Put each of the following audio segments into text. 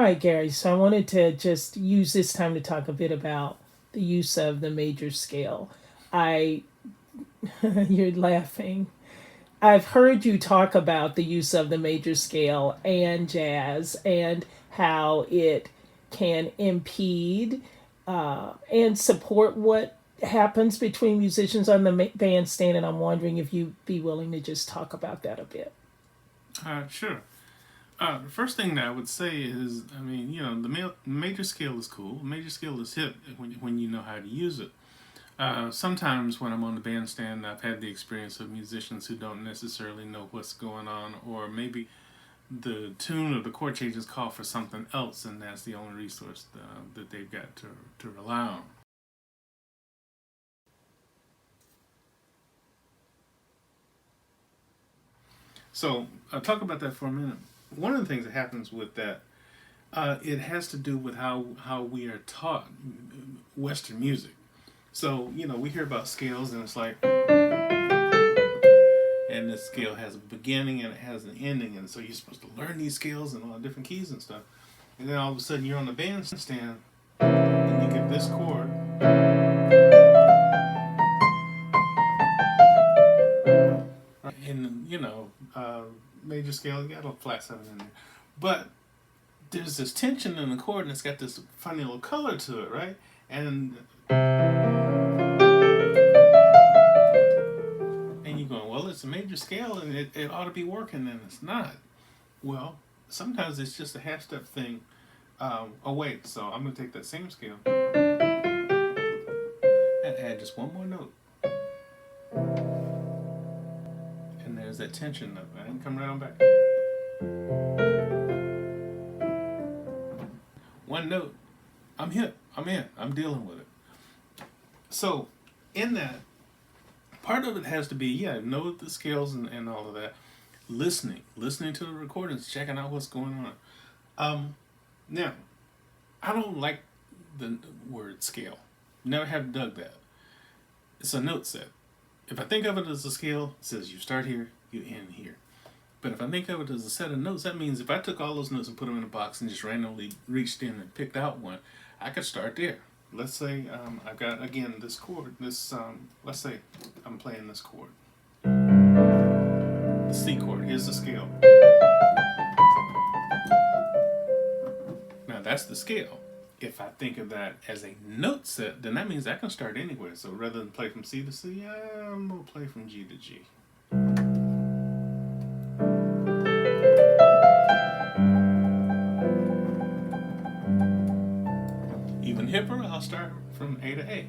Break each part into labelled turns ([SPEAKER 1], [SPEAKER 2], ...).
[SPEAKER 1] right, Gary. So I wanted to just use this time to talk a bit about the use of the major scale. I, you're laughing. I've heard you talk about the use of the major scale and jazz and how it can impede and support what happens between musicians on the bandstand. And I'm wondering if you'd be willing to just talk about that a bit.
[SPEAKER 2] Sure. The first thing that I would say is, I mean, the major scale is cool. Major scale is hip when you know how to use it. Sometimes when I'm on the bandstand, I've had the experience of musicians who don't necessarily know what's going on, or maybe the tune or the chord changes call for something else, and that's the only resource that they've got to rely on. So I'll talk about that for a minute. One of the things that happens with that, it has to do with how we are taught Western music. So, we hear about scales and it's like, and this scale has a beginning and it has an ending, and so you're supposed to learn these scales and all the different keys and stuff. And then all of a sudden you're on the bandstand and you get this chord. And, major scale, you got a flat seven in there. But there's this tension in the chord and it's got this funny little color to it, right? And you're going, well, it's a major scale and it ought to be working, and it's not. Well, sometimes it's just a half step thing. Oh, wait, so I'm going to take that same scale and add just one more note. And there's that tension note, right? And come right on back. One note. I'm hip. I'm in. I'm dealing with it. So, in that, part of it has to be, know the scales and all of that. Listening to the recordings, checking out what's going on. Now, I don't like the word scale. Never have dug that. It's a note set. If I think of it as a scale, it says you start here, you end here. But if I think of it as a set of notes, that means if I took all those notes and put them in a box and just randomly reached in and picked out one, I could start there. Let's say I've got, again, this chord. Let's say I'm playing this chord. The C chord. Here's the scale. Now that's the scale. If I think of that as a note set, then that means I can start anywhere. So rather than play from C to C, I'm going to play from G to G. Even hipper, I'll start from A to A.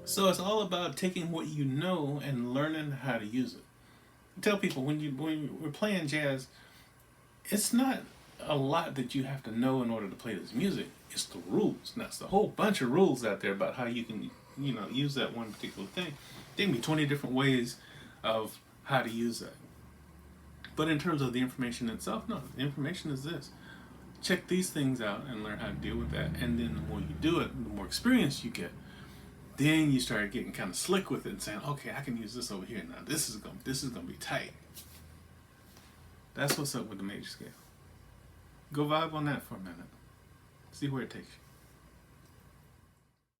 [SPEAKER 2] So it's all about taking what you know and learning how to use it. I tell people when we're playing jazz, it's not a lot that you have to know in order to play this music. It's the rules. Now, it's a whole bunch of rules out there about how you can, use that one particular thing. There can be 20 different ways of how to use that. But in terms of the information itself, no, the information is this. Check these things out and learn how to deal with that. And then the more you do it, the more experience you get. Then you start getting kind of slick with it and saying, okay, I can use this over here. Now this is gonna be tight. That's what's up with the major scale. Go vibe on that for a minute. See where it takes you.